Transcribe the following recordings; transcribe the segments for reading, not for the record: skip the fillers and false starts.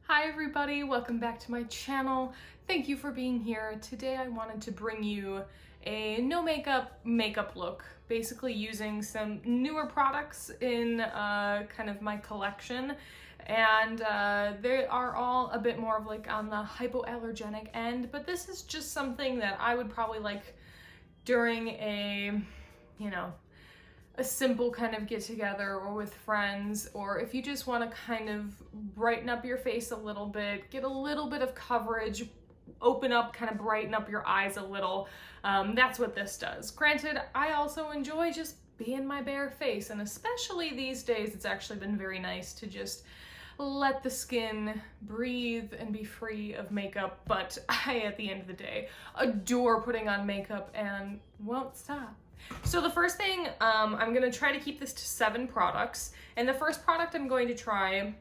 Hi everybody, welcome back to my channel. Thank you for being here. Today I wanted to bring you a no makeup look, basically using some newer products in kind of my collection, and they are all a bit more of like on the hypoallergenic end, but this is just something that I would probably like during a, a simple kind of get together or with friends, or if you just want to kind of brighten up your face a little bit, get a little bit of coverage, open up, kind of brighten up your eyes a little. That's what this does. Granted, I also enjoy just being my bare face, and especially these days, it's actually been very nice to just let the skin breathe and be free of makeup, but I, at the end of the day, adore putting on makeup and won't stop. So the first thing, I'm going to try to keep this to 7 products, and the first product I'm going to try,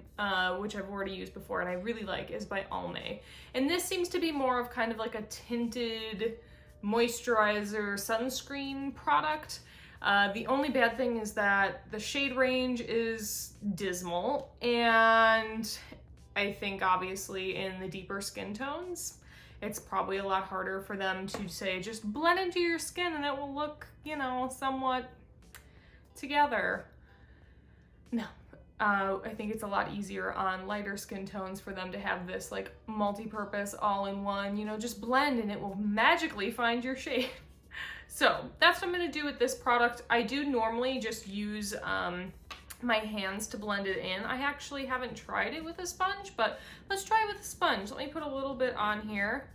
which I've already used before and I really like, is by Almay. And this seems to be more of kind of like a tinted moisturizer sunscreen product. The only bad thing is that the shade range is dismal, and I think obviously in the deeper skin tones, it's probably a lot harder for them to say, just blend into your skin and it will look, somewhat together. No, I think it's a lot easier on lighter skin tones for them to have this like multi-purpose all-in-one, just blend and it will magically find your shade. So that's what I'm gonna do with this product. I do normally just use my hands to blend it in. I actually haven't tried it with a sponge, but let's try it with a sponge. Let me put a little bit on here.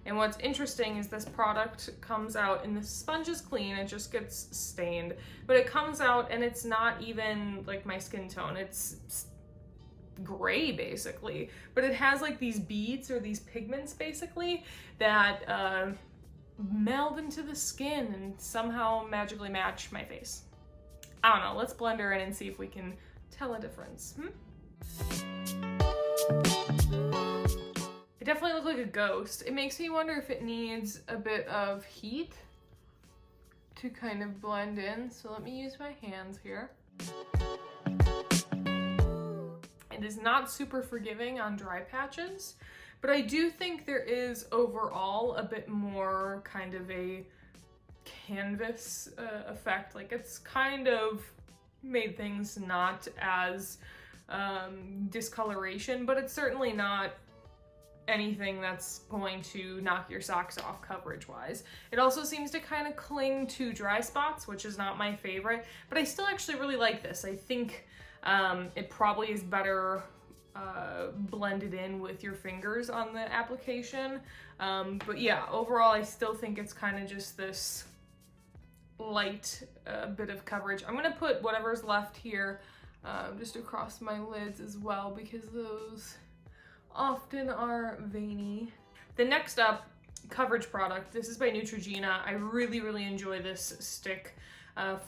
And what's interesting is this product comes out, and the sponge is clean, it just gets stained, but it comes out and it's not even like my skin tone. It's gray basically, but it has like these beads or these pigments basically that meld into the skin and somehow magically match my face. I don't know, let's blend her in and see if we can tell a difference. I definitely look like a ghost. It makes me wonder if it needs a bit of heat to kind of blend in. So let me use my hands here. It is not super forgiving on dry patches, but I do think there is overall a bit more kind of a canvas effect. Like it's kind of made things not as discoloration, but it's certainly not anything that's going to knock your socks off coverage wise. It also seems to kind of cling to dry spots, which is not my favorite, but I still actually really like this. I think it probably is better blended in with your fingers on the application. But yeah, overall, I still think it's kind of just this light bit of coverage. I'm gonna put whatever's left here just across my lids as well, because those often are veiny. The next up, coverage product. This is by Neutrogena. I really enjoy this stick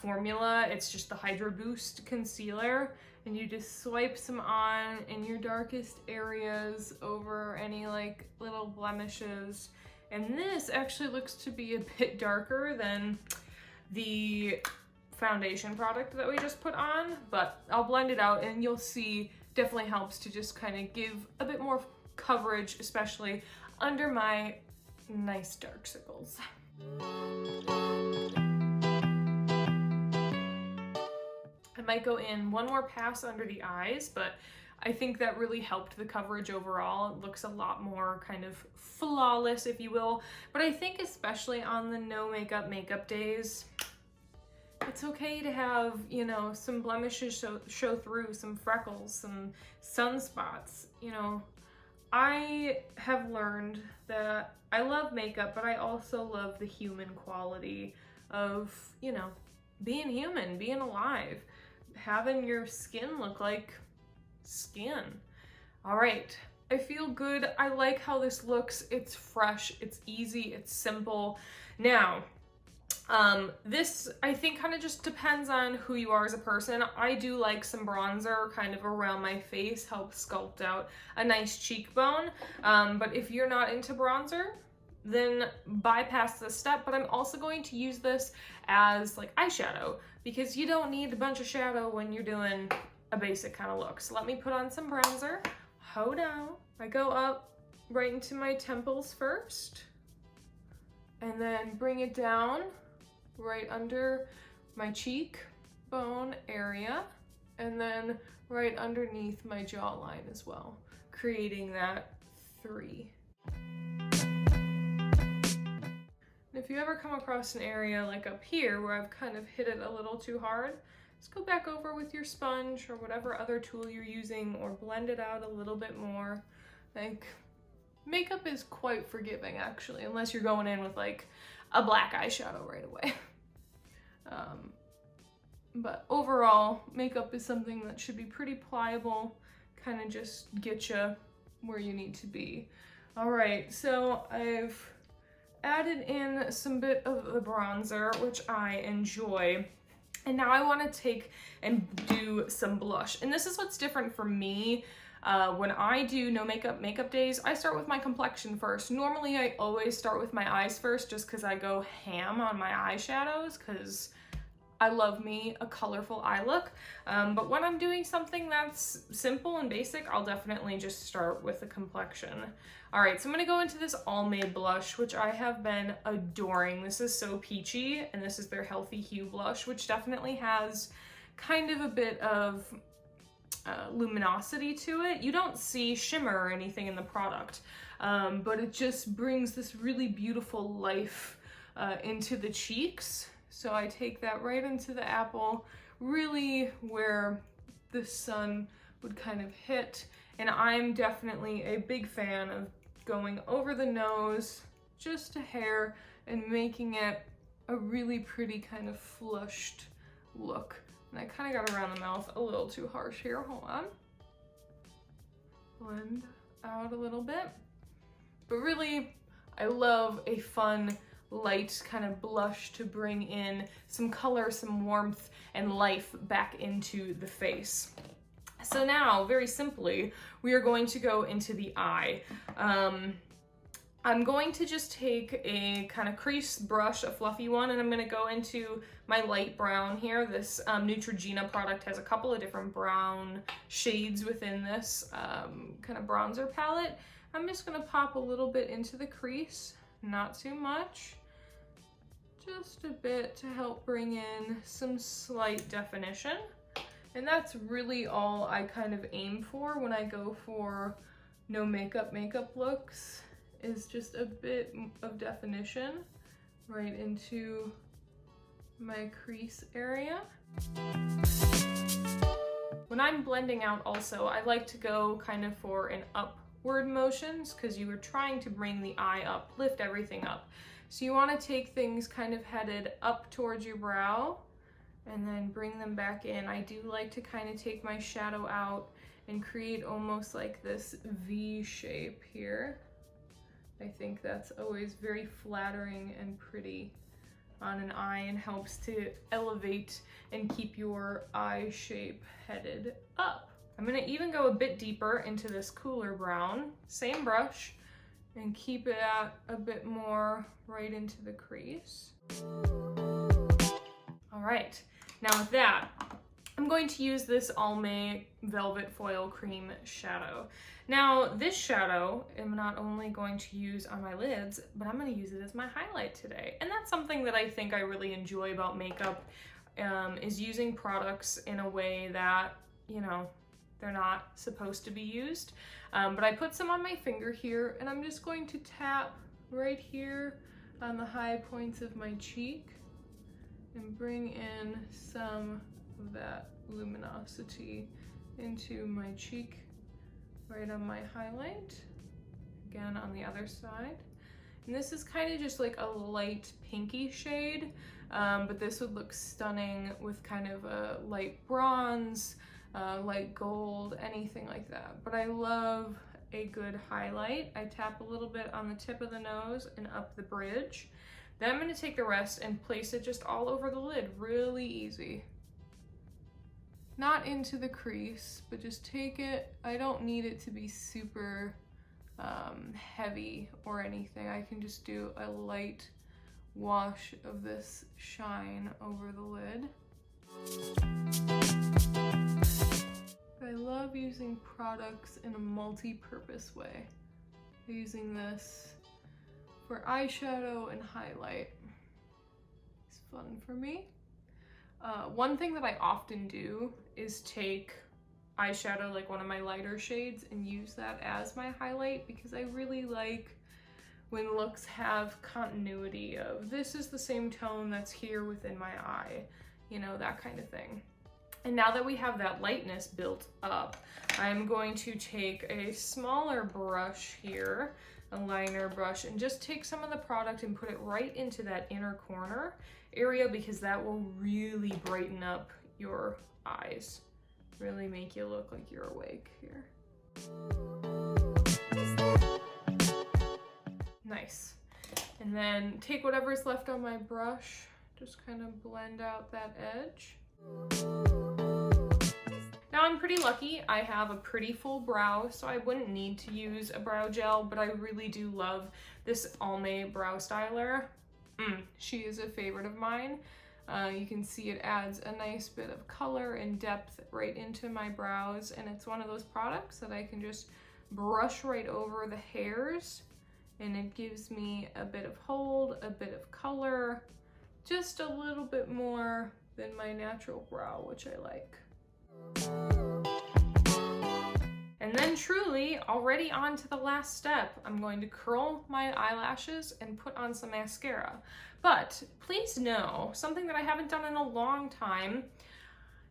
formula. It's just the Hydro Boost concealer, and you just swipe some on in your darkest areas over any like little blemishes. And this actually looks to be a bit darker than the foundation product that we just put on, but I'll blend it out and you'll see definitely helps to just kind of give a bit more coverage, especially under my nice dark circles. I might go in one more pass under the eyes, but I think that really helped the coverage overall. It looks a lot more kind of flawless, if you will. But I think especially on the no makeup days, it's okay to have, some blemishes show through, some freckles, some sunspots. I have learned that I love makeup, but I also love the human quality of, being human, being alive, having your skin look like skin. All right, I feel good. I like how this looks. It's fresh, it's easy, it's simple. Now, this I think kind of just depends on who you are as a person. I do like some bronzer kind of around my face, help sculpt out a nice cheekbone. But if you're not into bronzer, then bypass this step. But I'm also going to use this as like eyeshadow, because you don't need a bunch of shadow when you're doing a basic kind of look. So let me put on some bronzer. Hold on. I go up right into my temples first, and then bring it down right under my cheekbone area, and then right underneath my jawline as well, creating that 3. If you ever come across an area like up here where I've kind of hit it a little too hard, just go back over with your sponge or whatever other tool you're using, or blend it out a little bit more. Like, makeup is quite forgiving actually, unless you're going in with like a black eyeshadow right away. But overall, makeup is something that should be pretty pliable, kind of just get you where you need to be. All right, so I've added in some bit of the bronzer, which I enjoy. And now I want to take and do some blush. And this is what's different for me. When I do no makeup days, I start with my complexion first. Normally I always start with my eyes first, just because I go ham on my eyeshadows, because I love me a colorful eye look. But when I'm doing something that's simple and basic, I'll definitely just start with the complexion. All right, so I'm gonna go into this Almay blush, which I have been adoring. This is so peachy, and this is their Healthy Hue blush, which definitely has kind of a bit of luminosity to it. You don't see shimmer or anything in the product, but it just brings this really beautiful life into the cheeks. So I take that right into the apple, really where the sun would kind of hit. And I'm definitely a big fan of going over the nose, just a hair, and making it a really pretty kind of flushed look. And I kind of got around the mouth a little too harsh here. Hold on. Blend out a little bit. But really, I love a fun, light kind of blush to bring in some color, some warmth, and life back into the face. So now, very simply, we are going to go into the eye. I'm going to just take a kind of crease brush, a fluffy one, and I'm going to go into my light brown here. This Neutrogena product has a couple of different brown shades within this kind of bronzer palette. I'm just going to pop a little bit into the crease, not too much, just a bit to help bring in some slight definition. And that's really all I kind of aim for when I go for no makeup looks, is just a bit of definition right into my crease area. When I'm blending out also, I like to go kind of for an upward motions, because you are trying to bring the eye up, lift everything up. So you want to take things kind of headed up towards your brow and then bring them back in. I do like to kind of take my shadow out and create almost like this V shape here. I think that's always very flattering and pretty on an eye and helps to elevate and keep your eye shape headed up. I'm gonna even go a bit deeper into this cooler brown, same brush, and keep it at a bit more right into the crease. All right, now with that, I'm going to use this Almay Velvet Foil Cream Shadow. Now, this shadow I'm not only going to use on my lids, but I'm going to use it as my highlight today. And that's something that I think I really enjoy about makeup, is using products in a way that, you know, they're not supposed to be used. But I put some on my finger here, and I'm just going to tap right here on the high points of my cheek and bring in some of that luminosity into my cheek, right on my highlight, again on the other side. And this is kind of just like a light pinky shade, but this would look stunning with kind of a light bronze, light gold, anything like that. But I love a good highlight. I tap a little bit on the tip of the nose and up the bridge. Then I'm going to take the rest and place it just all over the lid, really easy. Not into the crease, but just take it. I don't need it to be super heavy or anything. I can just do a light wash of this shine over the lid. using products in a multi-purpose way. Using this for eyeshadow and highlight. It's fun for me. One thing that I often do is take eyeshadow, like one of my lighter shades, and use that as my highlight, because I really like when looks have continuity of this is the same tone that's here within my eye, you know, that kind of thing. And now that we have that lightness built up, I'm going to take a smaller brush here, a liner brush, and just take some of the product and put it right into that inner corner area, because that will really brighten up your eyes. Really make you look like you're awake here. Nice. And then take whatever's left on my brush, just kind of blend out that edge. Now I'm pretty lucky, I have a pretty full brow, so I wouldn't need to use a brow gel, but I really do love this Almay brow styler. She is a favorite of mine. You can see it adds a nice bit of color and depth right into my brows, and it's one of those products that I can just brush right over the hairs, and it gives me a bit of hold, a bit of color, just a little bit more than my natural brow, which I like. And then truly, already on to the last step, I'm going to curl my eyelashes and put on some mascara. But please know, something that I haven't done in a long time,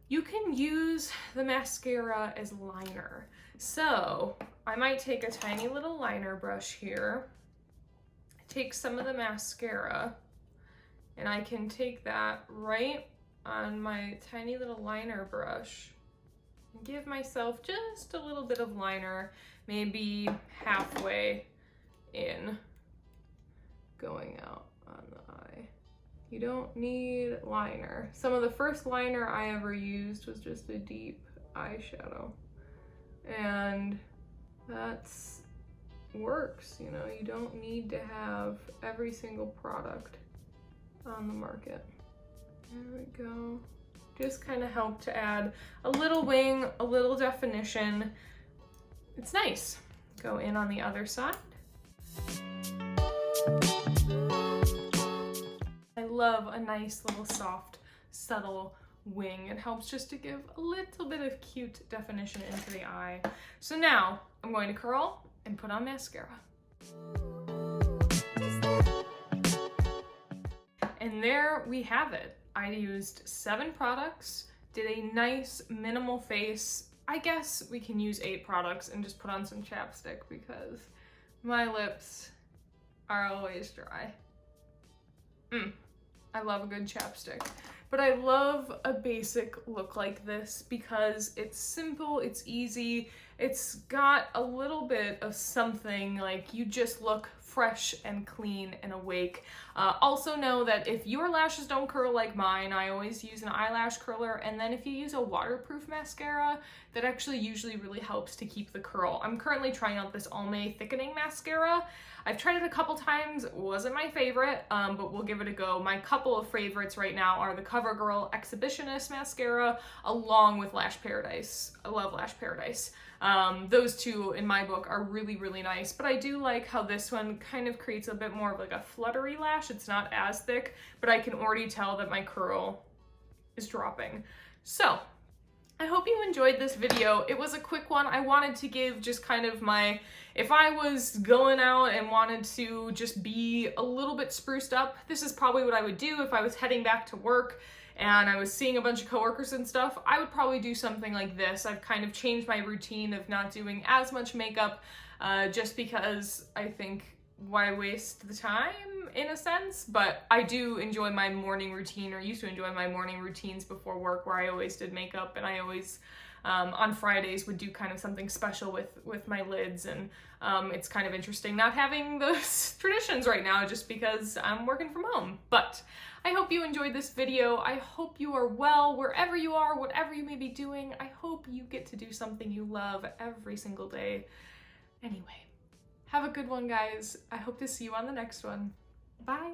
you can use the mascara as liner. So I might take a tiny little liner brush here, take some of the mascara, and I can take that right on my tiny little liner brush and give myself just a little bit of liner, maybe halfway in, going out on the eye. You don't need liner. Some of the first liner I ever used was just a deep eyeshadow, and that's works, you know. You don't need to have every single product on the market. There we go. Just kind of help to add a little wing, a little definition. It's nice. Go in on the other side. I love a nice little soft, subtle wing. It helps just to give a little bit of cute definition into the eye. So now I'm going to curl and put on mascara. And there we have it. I used 7 products, did a nice minimal face. I guess we can use 8 products and just put on some ChapStick because my lips are always dry. I love a good ChapStick. But I love a basic look like this because it's simple, it's easy, it's got a little bit of something, like you just look fresh and clean and awake. Also know that if your lashes don't curl like mine, I always use an eyelash curler, and then if you use a waterproof mascara, that actually usually really helps to keep the curl. I'm currently trying out this Almay Thickening mascara. I've tried it a couple times, wasn't my favorite, but we'll give it a go. My couple of favorites right now are the CoverGirl Exhibitionist mascara along with Lash Paradise. I love Lash Paradise. Those two in my book are really, really nice, but I do like how this one kind of creates a bit more of like a fluttery lash. It's not as thick, but I can already tell that my curl is dropping. So I hope you enjoyed this video. It was a quick one. I wanted to give just kind of my, if I was going out and wanted to just be a little bit spruced up, this is probably what I would do if I was heading back to work and I was seeing a bunch of coworkers and stuff. I would probably do something like this. I've kind of changed my routine of not doing as much makeup just because I think why waste the time in a sense, but I do enjoy my morning routine, or used to enjoy my morning routines before work, where I always did makeup, and I always on Fridays would do kind of something special with my lids, and it's kind of interesting not having those traditions right now just because I'm working from home. But I hope you enjoyed this video. I hope you are well wherever you are, whatever you may be doing. I hope you get to do something you love every single day. Anyway, have a good one, guys. I hope to see you on the next one. Bye.